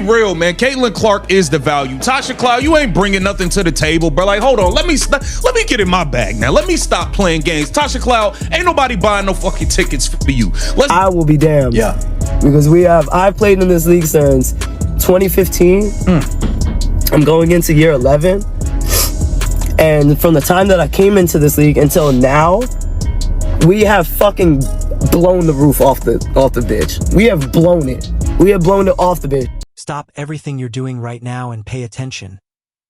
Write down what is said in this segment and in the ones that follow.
real, man. Caitlin Clark is the value. Tasha Cloud, you ain't bringing nothing to the table, bro. Like, hold on. Let me get in my bag now. Let me stop playing games. Tasha Cloud, ain't nobody buying no fucking tickets for you. I will be damned. Yeah. Because I've played in this league since 2015. I'm going into year 11. And from the time that I came into this league until now, we have fucking blown the roof off the bitch. We have blown it. We have blown it off the bitch. Stop everything you're doing right now and pay attention,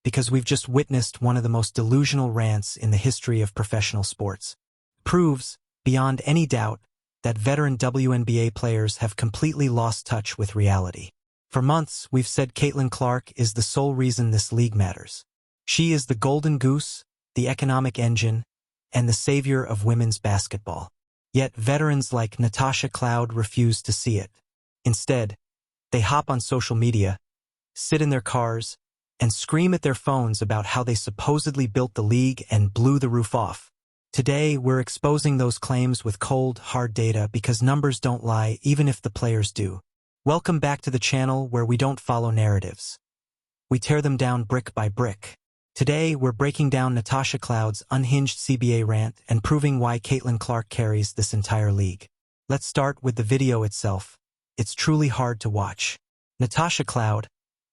because we've just witnessed one of the most delusional rants in the history of professional sports. Proves, beyond any doubt, that veteran WNBA players have completely lost touch with reality. For months, we've said Caitlin Clark is the sole reason this league matters. She is the golden goose, the economic engine, and the savior of women's basketball. Yet veterans like Natasha Cloud refuse to see it. Instead, they hop on social media, sit in their cars, and scream at their phones about how they supposedly built the league and blew the roof off. Today, we're exposing those claims with cold, hard data because numbers don't lie even if the players do. Welcome back to the channel where we don't follow narratives. We tear them down brick by brick. Today, we're breaking down Natasha Cloud's unhinged CBA rant and proving why Caitlin Clark carries this entire league. Let's start with the video itself. It's truly hard to watch. Natasha Cloud,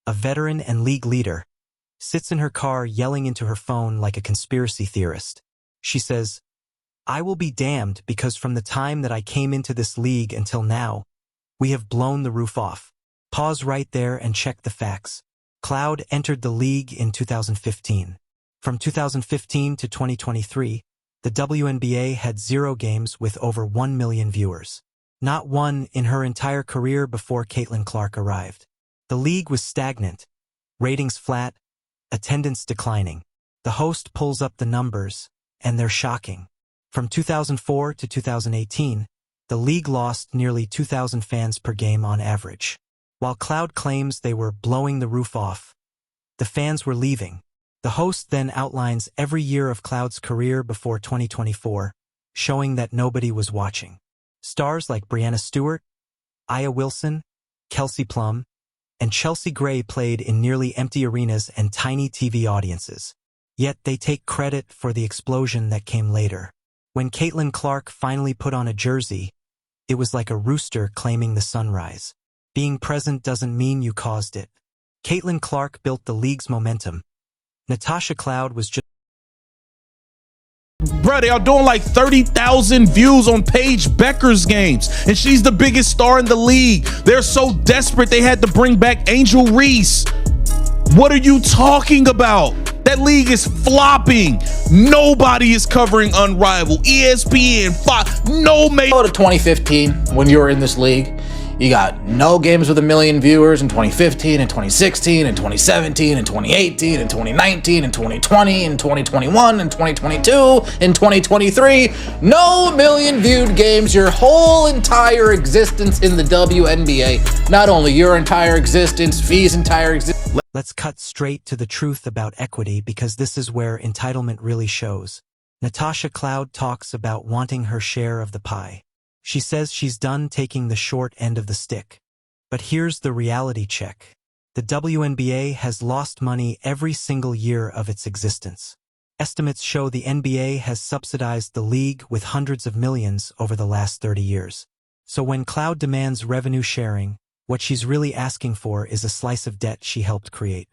a veteran and league leader, sits in her car yelling into her phone like a conspiracy theorist. She says, "I will be damned because from the time that I came into this league until now, we have blown the roof off." Pause right there and check the facts. Cloud entered the league in 2015. From 2015 to 2023, the WNBA had 0 games with over 1 million viewers. Not one in her entire career before Caitlin Clark arrived. The league was stagnant, ratings flat, attendance declining. The host pulls up the numbers, and they're shocking. From 2004 to 2018, the league lost nearly 2,000 fans per game on average. While Cloud claims they were blowing the roof off, the fans were leaving. The host then outlines every year of Cloud's career before 2024, showing that nobody was watching. Stars like Brianna Stewart, Aya Wilson, Kelsey Plum, and Chelsea Gray played in nearly empty arenas and tiny TV audiences. Yet they take credit for the explosion that came later. When Caitlin Clark finally put on a jersey, it was like a rooster claiming the sunrise. Being present doesn't mean you caused it. Caitlin Clark built the league's momentum. Natasha Cloud was just... Bro, they are doing like 30,000 views on Paige Becker's games, and she's the biggest star in the league. They're so desperate they had to bring back Angel Reese. What are you talking about? That league is flopping. Nobody is covering Unrivaled. ESPN, Fox, no major. Go to 2015 when you were in this league. You got no games with 1 million viewers in 2015 and 2016 and 2017 and 2018 and 2019 and 2020 and 2021 and 2022 and 2023. No million viewed games your whole entire existence in the WNBA. Not only your entire existence, Fee's entire existence. Let's cut straight to the truth about equity because this is where entitlement really shows. Natasha Cloud talks about wanting her share of the pie. She says she's done taking the short end of the stick. But here's the reality check. The WNBA has lost money every single year of its existence. Estimates show the NBA has subsidized the league with hundreds of millions over the last 30 years. So when Cloud demands revenue sharing, what she's really asking for is a slice of debt she helped create.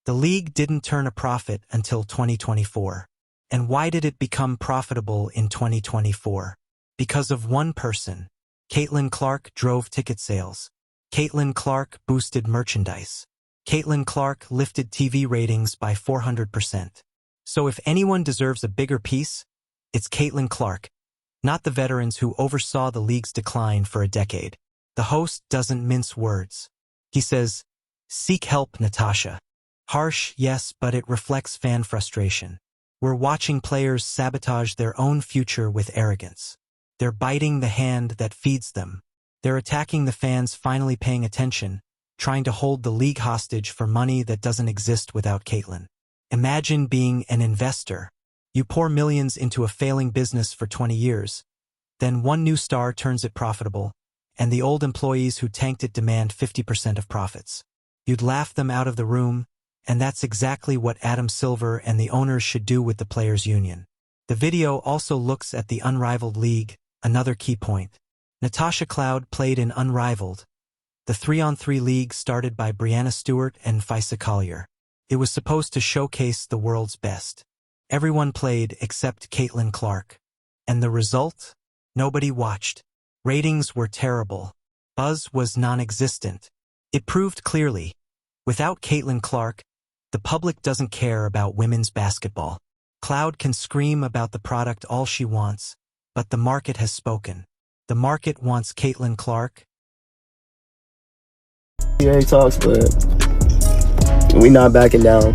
The league didn't turn a profit until 2024. And why did it become profitable in 2024? Because of one person. Caitlin Clark drove ticket sales. Caitlin Clark boosted merchandise. Caitlin Clark lifted TV ratings by 400%. So if anyone deserves a bigger piece, it's Caitlin Clark, not the veterans who oversaw the league's decline for a decade. The host doesn't mince words. He says, "Seek help, Natasha." Harsh, yes, but it reflects fan frustration. We're watching players sabotage their own future with arrogance. They're biting the hand that feeds them. They're attacking the fans finally paying attention, trying to hold the league hostage for money that doesn't exist without Caitlin. Imagine being an investor. You pour millions into a failing business for 20 years. Then one new star turns it profitable, and the old employees who tanked it demand 50% of profits. You'd laugh them out of the room, and that's exactly what Adam Silver and the owners should do with the players' union. The video also looks at the Unrivaled League, another key point. Natasha Cloud played in Unrivaled, the 3-on-3 league started by Breanna Stewart and Fisa Collier. It was supposed to showcase the world's best. Everyone played except Caitlin Clark. And the result? Nobody watched. Ratings were terrible. Buzz was non-existent. It proved clearly, without Caitlin Clark, the public doesn't care about women's basketball. Cloud can scream about the product all she wants, but the market has spoken. The market wants Caitlin Clark. CBA talks, but we not backing down.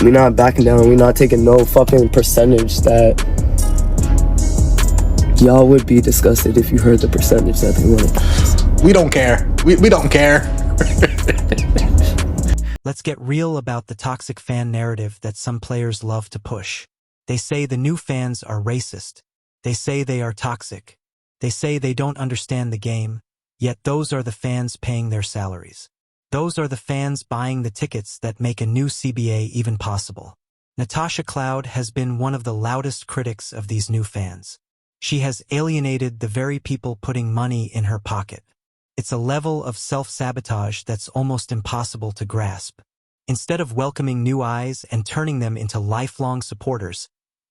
We not backing down. We not taking no fucking percentage that y'all would be disgusted if you heard the percentage that they wanted. We don't care. We don't care. Let's get real about the toxic fan narrative that some players love to push. They say the new fans are racist. They say they are toxic. They say they don't understand the game, yet those are the fans paying their salaries. Those are the fans buying the tickets that make a new CBA even possible. Natasha Cloud has been one of the loudest critics of these new fans. She has alienated the very people putting money in her pocket. It's a level of self-sabotage that's almost impossible to grasp. Instead of welcoming new eyes and turning them into lifelong supporters,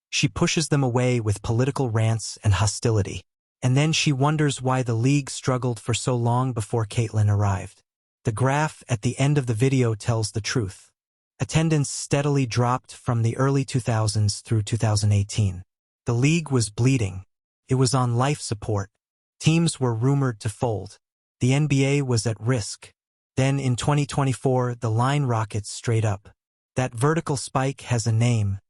she pushes them away with political rants and hostility. And then she wonders why the league struggled for so long before Caitlin arrived. The graph at the end of the video tells the truth. Attendance steadily dropped from the early 2000s through 2018. The league was bleeding. It was on life support. Teams were rumored to fold. The NBA was at risk. Then in 2024, the line rockets straight up. That vertical spike has a name: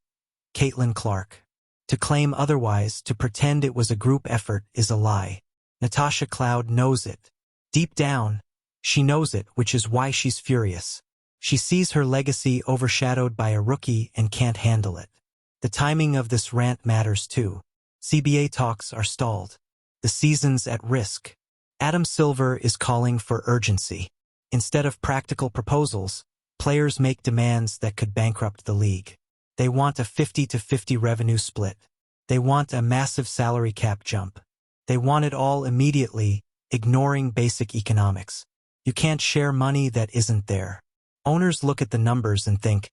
Caitlin Clark. To claim otherwise, to pretend it was a group effort, is a lie. Natasha Cloud knows it. Deep down, she knows it, which is why she's furious. She sees her legacy overshadowed by a rookie and can't handle it. The timing of this rant matters too. CBA talks are stalled. The season's at risk. Adam Silver is calling for urgency. Instead of practical proposals, players make demands that could bankrupt the league. They want a 50-50 revenue split. They want a massive salary cap jump. They want it all immediately, ignoring basic economics. You can't share money that isn't there. Owners look at the numbers and think,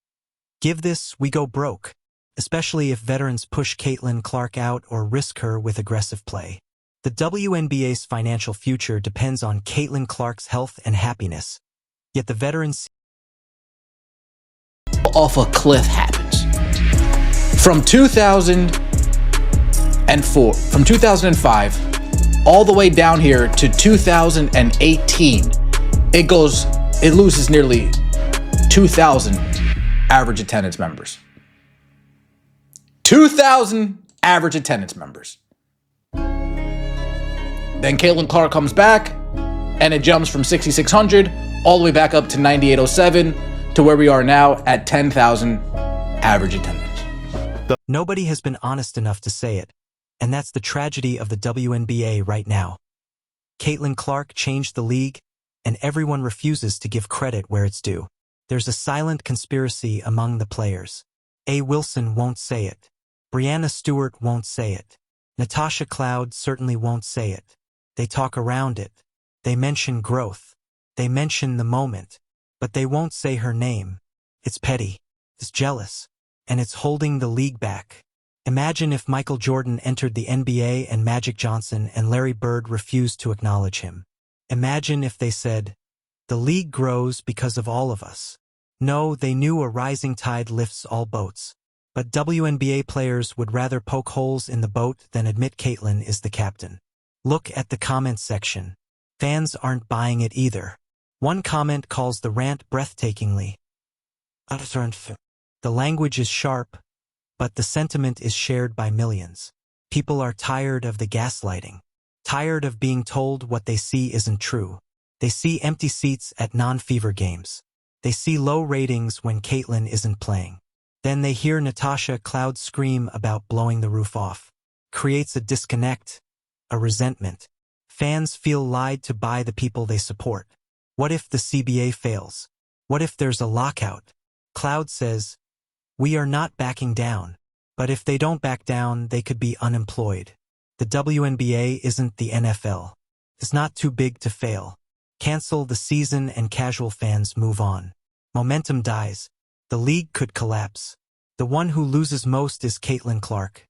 give this, we go broke, especially if veterans push Caitlin Clark out or risk her with aggressive play. The WNBA's financial future depends on Caitlin Clark's health and happiness, yet the veterans Off a cliff happens. From 2005, all the way down here to 2018, it loses nearly 2,000 average attendance members. 2,000 average attendance members. Then Caitlin Clark comes back, and it jumps from 6,600 all the way back up to 9,807 to where we are now at 10,000 average attendance. Nobody has been honest enough to say it, and that's the tragedy of the WNBA right now. Caitlin Clark changed the league, and everyone refuses to give credit where it's due. There's a silent conspiracy among the players. A. Wilson won't say it. Breanna Stewart won't say it. Natasha Cloud certainly won't say it. They talk around it. They mention growth. They mention the moment. But they won't say her name. It's petty. It's jealous. And it's holding the league back. Imagine if Michael Jordan entered the NBA and Magic Johnson and Larry Bird refused to acknowledge him. Imagine if they said, the league grows because of all of us. No, they knew a rising tide lifts all boats. But WNBA players would rather poke holes in the boat than admit Caitlin is the captain. Look at the comments section. Fans aren't buying it either. One comment calls the rant breathtakingly. The language is sharp, but the sentiment is shared by millions. People are tired of the gaslighting. Tired of being told what they see isn't true. They see empty seats at non-fever games. They see low ratings when Caitlin isn't playing. Then they hear Natasha Cloud scream about blowing the roof off. Creates a disconnect, a resentment. Fans feel lied to by the people they support. What if the CBA fails? What if there's a lockout? Cloud says, "We are not backing down. But if they don't back down, they could be unemployed. The WNBA isn't the NFL. It's not too big to fail. Cancel the season and casual fans move on. Momentum dies. The league could collapse. The one who loses most is Caitlin Clark.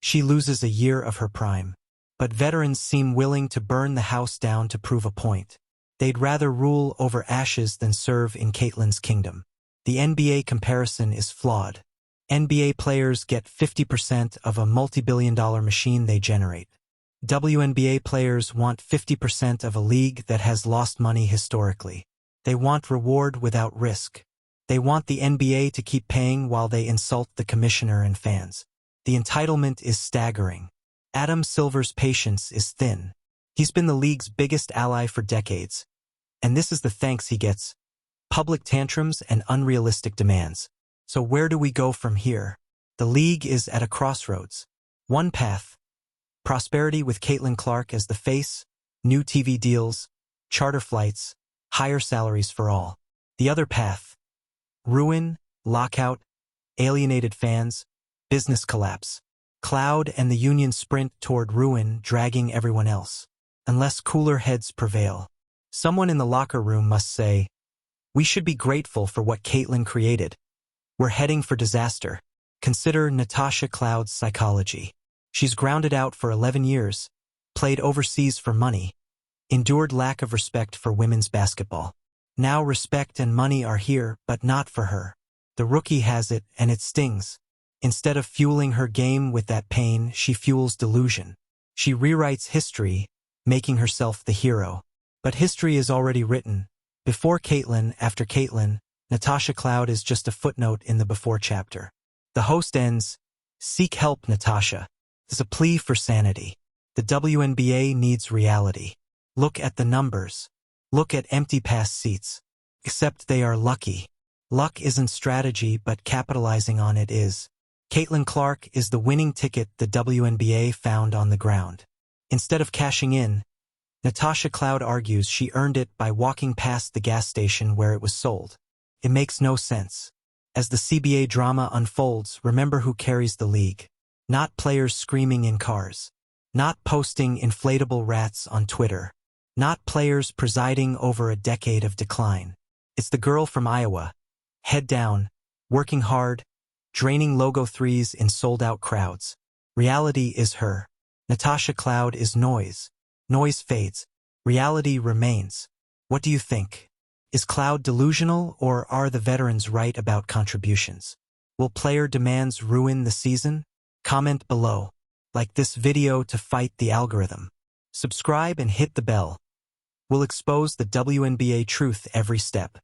She loses a year of her prime. But veterans seem willing to burn the house down to prove a point. They'd rather rule over ashes than serve in Caitlin's kingdom. The NBA comparison is flawed. NBA players get 50% of a multi-billion-dollar machine they generate. WNBA players want 50% of a league that has lost money historically. They want reward without risk. They want the NBA to keep paying while they insult the commissioner and fans. The entitlement is staggering. Adam Silver's patience is thin. He's been the league's biggest ally for decades. And this is the thanks he gets: public tantrums and unrealistic demands. So where do we go from here? The league is at a crossroads. One path: prosperity with Caitlin Clark as the face, new TV deals, charter flights, higher salaries for all. The other path: ruin, lockout, alienated fans, business collapse. Cloud and the union sprint toward ruin, dragging everyone else. Unless cooler heads prevail. Someone in the locker room must say, "We should be grateful for what Caitlin created. We're heading for disaster." Consider Natasha Cloud's psychology. She's grounded out for 11 years, played overseas for money, endured lack of respect for women's basketball. Now respect and money are here, but not for her. The rookie has it, and it stings. Instead of fueling her game with that pain, she fuels delusion. She rewrites history, making herself the hero. But history is already written. Before Caitlin, after Caitlin, Natasha Cloud is just a footnote in the before chapter. The host ends, "Seek help, Natasha." It's a plea for sanity. The WNBA needs reality. Look at the numbers. Look at empty pass seats. Except they are lucky. Luck isn't strategy, but capitalizing on it is. Caitlin Clark is the winning ticket the WNBA found on the ground. Instead of cashing in, Natasha Cloud argues she earned it by walking past the gas station where it was sold. It makes no sense. As the CBA drama unfolds, remember who carries the league. Not players screaming in cars. Not posting inflatable rats on Twitter. Not players presiding over a decade of decline. It's the girl from Iowa, head down, working hard, draining logo threes in sold-out crowds. Reality is her. Natasha Cloud is noise. Noise fades. Reality remains. What do you think? Is Cloud delusional, or are the veterans right about contributions? Will player demands ruin the season? Comment below. Like this video to fight the algorithm. Subscribe and hit the bell. We'll expose the WNBA truth every step.